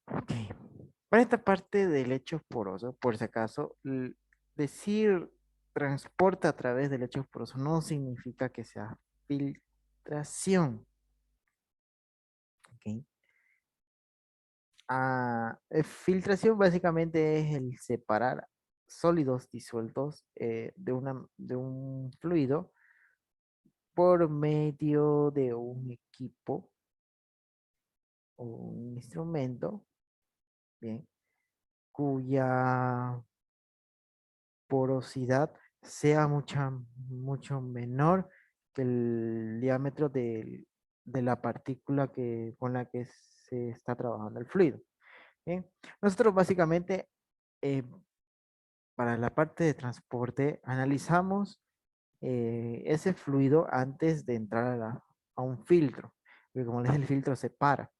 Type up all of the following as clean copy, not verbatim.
Ok. Para esta parte del lecho poroso, por si acaso, decir transporte a través del lecho poroso no significa que sea filtración. Ok. Filtración básicamente es el separar sólidos disueltos de un fluido por medio de un equipo o un instrumento, bien, cuya porosidad sea mucho menor que el diámetro de la partícula con la que se está trabajando el fluido. Bien, nosotros básicamente eh, para la parte de transporte analizamos ese fluido antes de entrar a un filtro, porque como les dije, el filtro separa.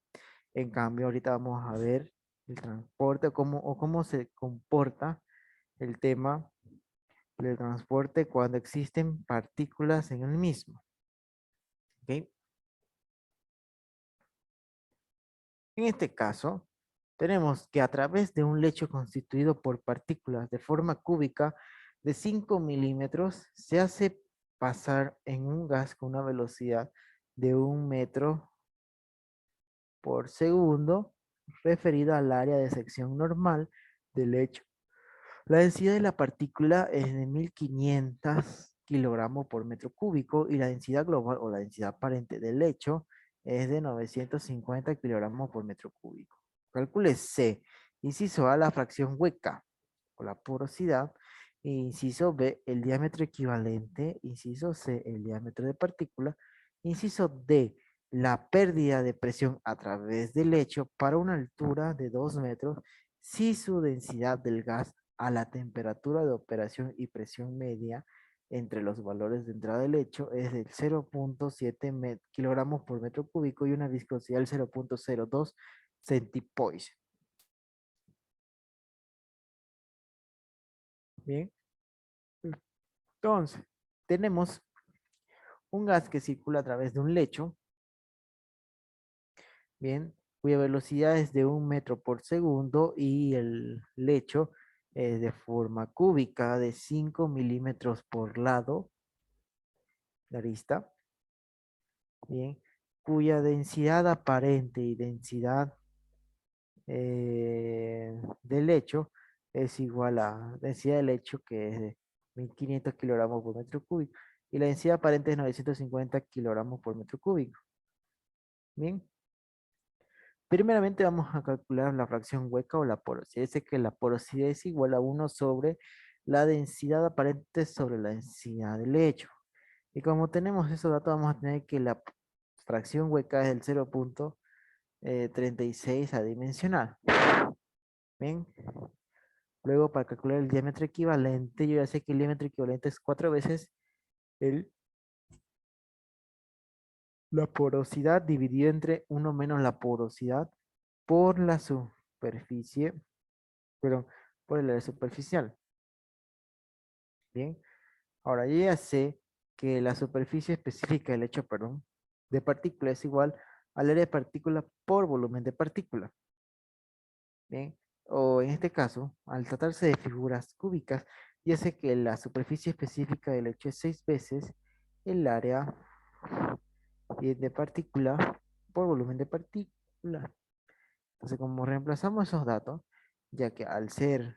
En cambio, ahorita vamos a ver el transporte o cómo se comporta el tema del transporte cuando existen partículas en el mismo. ¿Ok? En este caso, tenemos que a través de un lecho constituido por partículas de forma cúbica de 5 milímetros, se hace pasar en un gas con una velocidad de 1 metro por segundo, referida al área de sección normal del lecho. La densidad de la partícula es de 1500 kilogramos por metro cúbico y la densidad global o la densidad aparente del lecho es de 950 kilogramos por metro cúbico. Calcule C. Inciso A, la fracción hueca o la porosidad. Inciso B, el diámetro equivalente. Inciso C, el diámetro de partícula. Inciso D, la pérdida de presión a través del lecho para una altura de 2 metros si su densidad del gas a la temperatura de operación y presión media entre los valores de entrada del lecho es del 0.7 kilogramos por metro cúbico y una viscosidad del 0.02 centipoise. Bien, entonces tenemos un gas que circula a través de un lecho, bien, cuya velocidad es de 1 metro por segundo y el lecho es de forma cúbica de 5 milímetros por lado, la arista, bien, cuya densidad aparente y densidad del lecho es igual a densidad del lecho que es de 1500 kilogramos por metro cúbico y la densidad aparente es 950 kilogramos por metro cúbico. Bien, primeramente vamos a calcular la fracción hueca o la porosidad. Dice que la porosidad es igual a 1 sobre la densidad aparente sobre la densidad del lecho. Y como tenemos esos datos, vamos a tener que la fracción hueca es el 0.36 adimensional. Bien, luego para calcular el diámetro equivalente, yo ya sé que el diámetro equivalente es 4 veces el, la porosidad dividido entre 1 menos la porosidad por la superficie, perdón, por el área superficial. Bien, ahora yo ya sé que la superficie específica del hecho, perdón, de partícula es igual al área de partícula por volumen de partícula. Bien, o en este caso, al tratarse de figuras cúbicas, ya sé que la superficie específica del hecho es 6 veces el área de partícula por volumen de partícula. Entonces, como reemplazamos esos datos, ya que al ser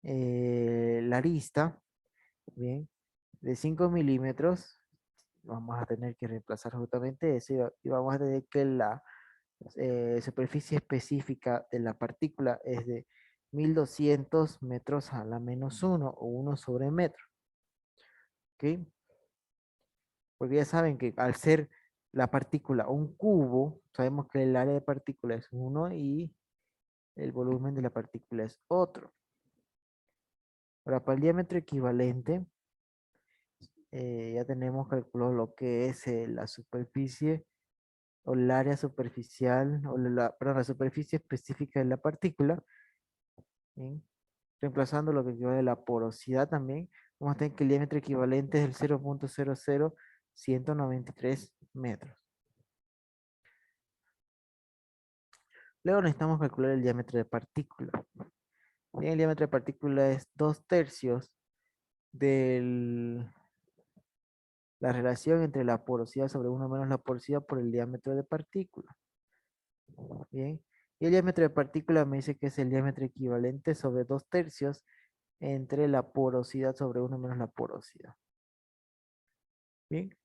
la arista, bien, de 5 milímetros, vamos a tener que reemplazar justamente eso y vamos a tener que la superficie específica de la partícula es de 1200 metros a la -1 o 1 sobre metro. ¿Ok? Porque ya saben que al ser la partícula un cubo, sabemos que el área de partícula es 1 y el volumen de la partícula es otro. Ahora, para el diámetro equivalente, ya tenemos calculado lo que es la superficie o el área superficial, o perdón, la superficie específica de la partícula. ¿Bien? Reemplazando lo que equivale a la porosidad también, vamos a tener que el diámetro equivalente es el 0.00193 metros. Luego necesitamos calcular el diámetro de partícula. Bien, el diámetro de partícula es 2/3 de la relación entre la porosidad sobre 1 menos la porosidad por el diámetro de partícula. Bien, y el diámetro de partícula me dice que es el diámetro equivalente sobre 2/3 entre la porosidad sobre 1 menos la porosidad. Bien,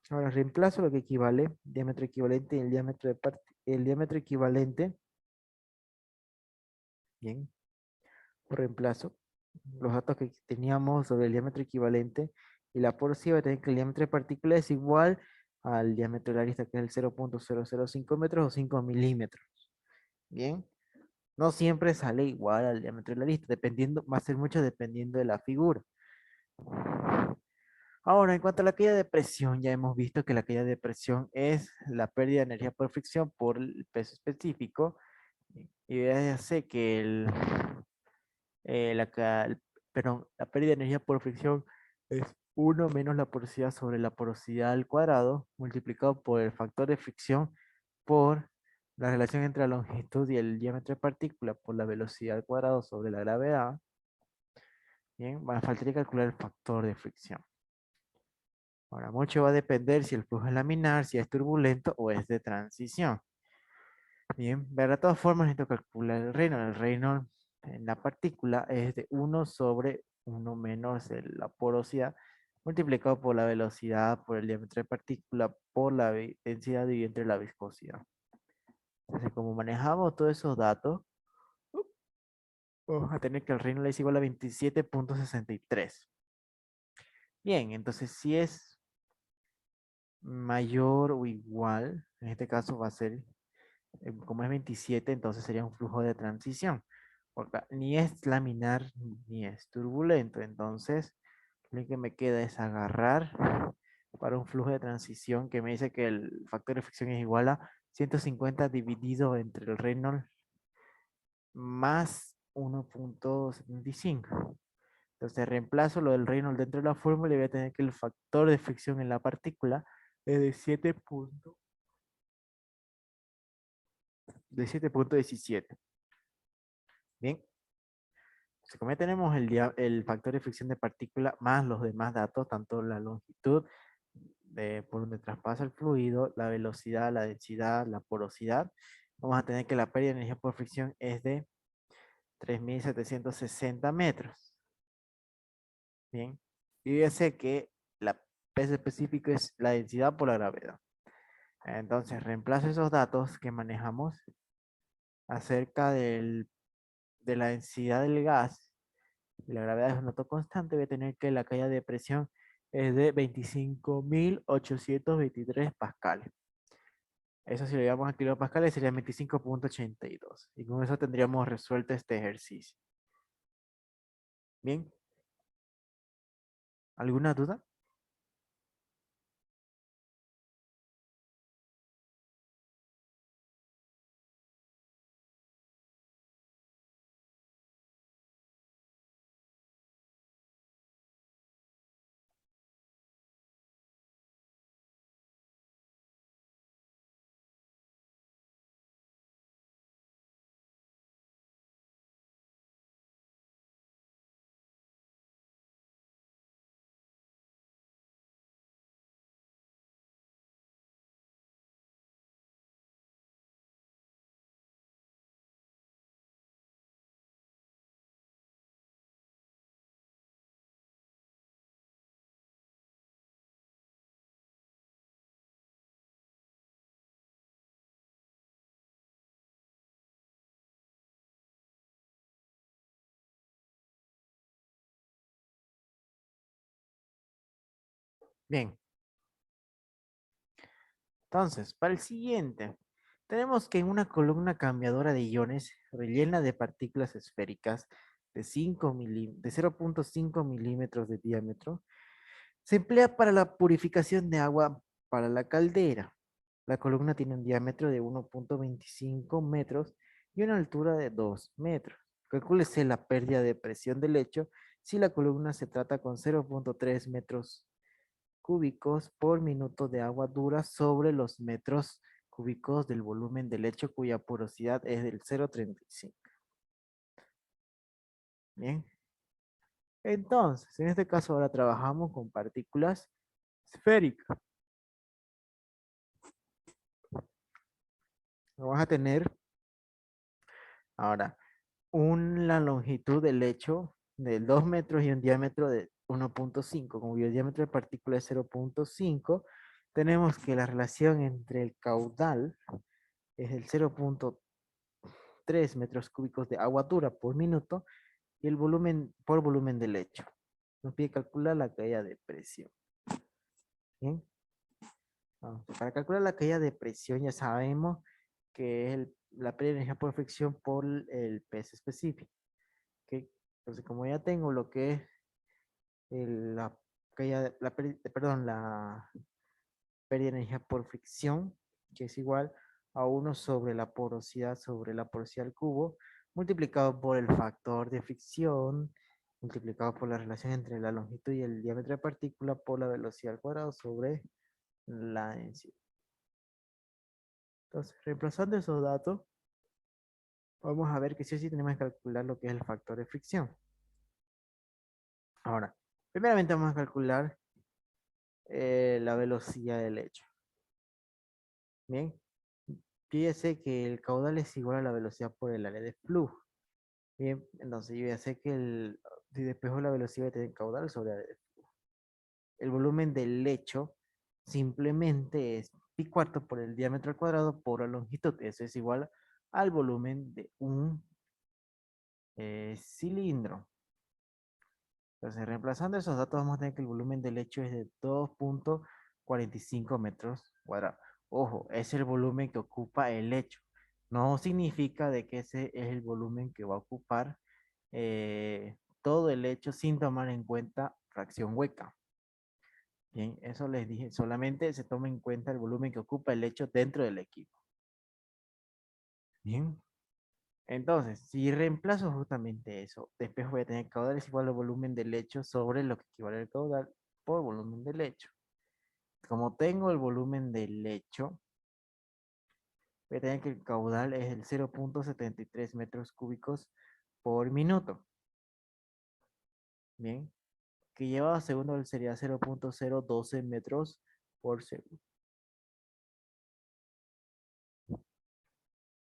ahora reemplazo lo que equivale, diámetro equivalente y el diámetro equivalente. Bien, reemplazo los datos que teníamos sobre el diámetro equivalente y la porosidad. Va a tener que el diámetro de partícula es igual al diámetro de la arista, que es el 0.005 metros o 5 milímetros. Bien, no siempre sale igual al diámetro de la arista, dependiendo, va a ser mucho dependiendo de la figura. Ahora, en cuanto a la caída de presión, ya hemos visto que la caída de presión es la pérdida de energía por fricción por el peso específico. Y ya sé que la pérdida de energía por fricción es 1 menos la porosidad sobre la porosidad al cuadrado, multiplicado por el factor de fricción por la relación entre la longitud y el diámetro de partícula por la velocidad al cuadrado sobre la gravedad. Bien, faltaría calcular el factor de fricción. Ahora, mucho va a depender si el flujo es laminar, si es turbulento o es de transición. Bien, pero de todas formas necesito calcular el Reynolds. El Reynolds en la partícula es de 1 sobre 1 menos la porosidad, multiplicado por la velocidad, por el diámetro de partícula, por la densidad dividido entre la viscosidad. Entonces, como manejamos todos esos datos, vamos a tener que el Reynolds es igual a 27.63. Bien, entonces si es mayor o igual, en este caso va a ser, como es 27, entonces sería un flujo de transición. Porque ni es laminar ni es turbulento. Entonces, lo que me queda es agarrar para un flujo de transición que me dice que el factor de fricción es igual a 150 dividido entre el Reynolds más 1.75. Entonces reemplazo lo del Reynolds dentro de la fórmula y voy a tener que el factor de fricción en la partícula es de 7.17. Bien, entonces, como ya tenemos el factor de fricción de partícula más los demás datos, tanto la longitud por donde traspasa el fluido, la velocidad, la densidad, la porosidad, vamos a tener que la pérdida de energía por fricción es de 3.760 metros. Bien, y yo sé que la peso específico es la densidad por la gravedad. Entonces, reemplazo esos datos que manejamos acerca de la densidad del gas. Y la gravedad es un dato constante. Voy a tener que la caída de presión es de 25.823 pascales. Eso si lo llevamos a kilopascales sería 25.82. Y con eso tendríamos resuelto este ejercicio. Bien, ¿alguna duda? Bien, entonces, para el siguiente, tenemos que en una columna cambiadora de iones rellena de partículas esféricas de 0.5 milímetros de diámetro, se emplea para la purificación de agua para la caldera. La columna tiene un diámetro de 1.25 metros y una altura de 2 metros. Calcúlese la pérdida de presión del lecho si la columna se trata con 0.3 metros cúbicos por minuto de agua dura sobre los metros cúbicos del volumen de lecho cuya porosidad es del 0,35. Bien. Entonces, en este caso ahora trabajamos con partículas esféricas. Vamos a tener ahora una longitud del lecho de 2 metros y un diámetro de 1,5. Como el diámetro de partícula es 0,5, tenemos que la relación entre el caudal es el 0,3 metros cúbicos de agua dura por minuto y el volumen por volumen del lecho. Nos pide calcular la caída de presión. Bien. Para calcular la caída de presión ya sabemos que es la pérdida de energía por fricción por el peso específico. ¿Ok? Entonces, como ya tengo lo que es la caída, la pérdida de energía por fricción, que es igual a 1 sobre la porosidad al cubo, multiplicado por el factor de fricción, multiplicado por la relación entre la longitud y el diámetro de partícula por la velocidad al cuadrado sobre la densidad. Entonces, reemplazando esos datos, vamos a ver que sí o sí tenemos que calcular lo que es el factor de fricción. Ahora, primeramente vamos a calcular la velocidad del lecho. Bien, yo ya sé que el caudal es igual a la velocidad por el área de flujo. Bien, entonces yo ya sé que si despejo la velocidad del caudal sobre el área de flujo. El volumen del lecho simplemente es pi cuarto por el diámetro al cuadrado por la longitud. Eso es igual al volumen de un cilindro. Entonces, reemplazando esos datos, vamos a tener que el volumen del lecho es de 2,45 metros cuadrados. Ojo, es el volumen que ocupa el lecho. No significa de que ese es el volumen que va a ocupar todo el lecho sin tomar en cuenta fracción hueca. Bien, eso les dije, solamente se toma en cuenta el volumen que ocupa el lecho dentro del equipo. Bien, entonces, si reemplazo justamente eso, después voy a tener caudal es igual al volumen del lecho sobre lo que equivale al caudal por volumen del lecho. Como tengo el volumen del lecho, voy a tener que el caudal es el 0,73 metros cúbicos por minuto. Bien, que llevado a segundo sería 0,012 metros por segundo.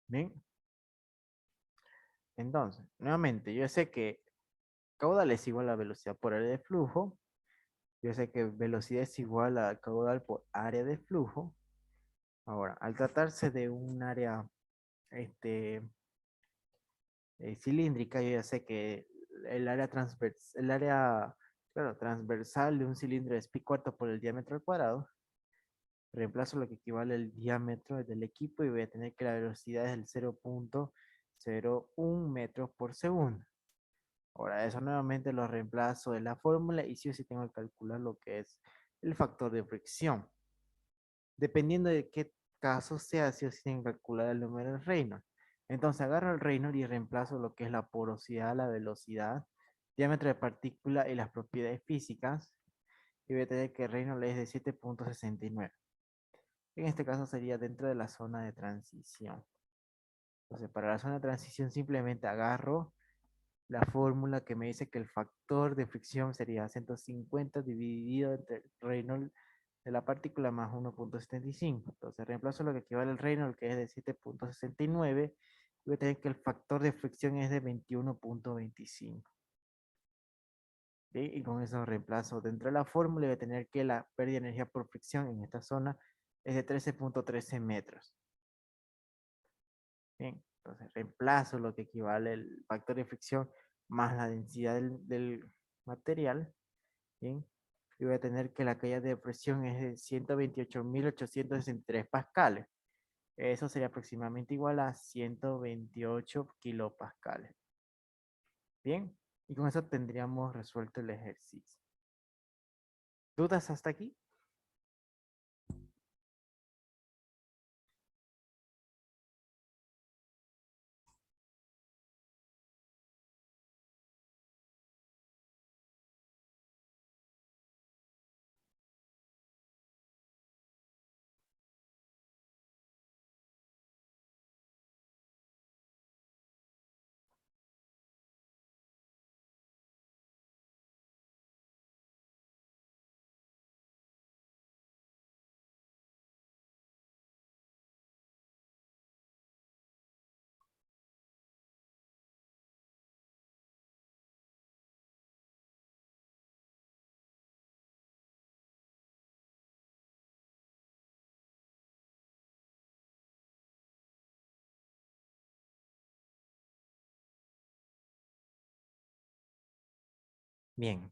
Bien, entonces, nuevamente, yo sé que caudal es igual a velocidad por área de flujo. Yo sé que velocidad es igual a caudal por área de flujo. Ahora, al tratarse de un área este, cilíndrica, yo ya sé que el área claro, transversal de un cilindro es pi cuarto por el diámetro al cuadrado. Reemplazo lo que equivale al diámetro del equipo y voy a tener que la velocidad es el 0,01 metros por segundo. Ahora, eso nuevamente lo reemplazo en la fórmula y sí o sí tengo que calcular lo que es el factor de fricción. Dependiendo de qué caso sea, sí o sí tienen que calcular el número de Reynolds. Entonces agarro el Reynolds y reemplazo lo que es la porosidad, la velocidad, diámetro de partícula y las propiedades físicas. Y voy a tener que Reynolds es de 7,69. En este caso sería dentro de la zona de transición. Entonces para la zona de transición simplemente agarro la fórmula que me dice que el factor de fricción sería 150 dividido entre Reynolds de la partícula más 1,75. Entonces reemplazo lo que equivale al Reynolds, que es de 7,69, y voy a tener que el factor de fricción es de 21,25. Y con eso reemplazo dentro de la fórmula y voy a tener que la pérdida de energía por fricción en esta zona es de 13,13 metros. Bien, entonces reemplazo lo que equivale el factor de fricción más la densidad del material. Bien, y voy a tener que la caída de presión es de 128.863 pascales. Eso sería aproximadamente igual a 128 kilopascales. Bien, y con eso tendríamos resuelto el ejercicio. ¿Dudas hasta aquí? Bien,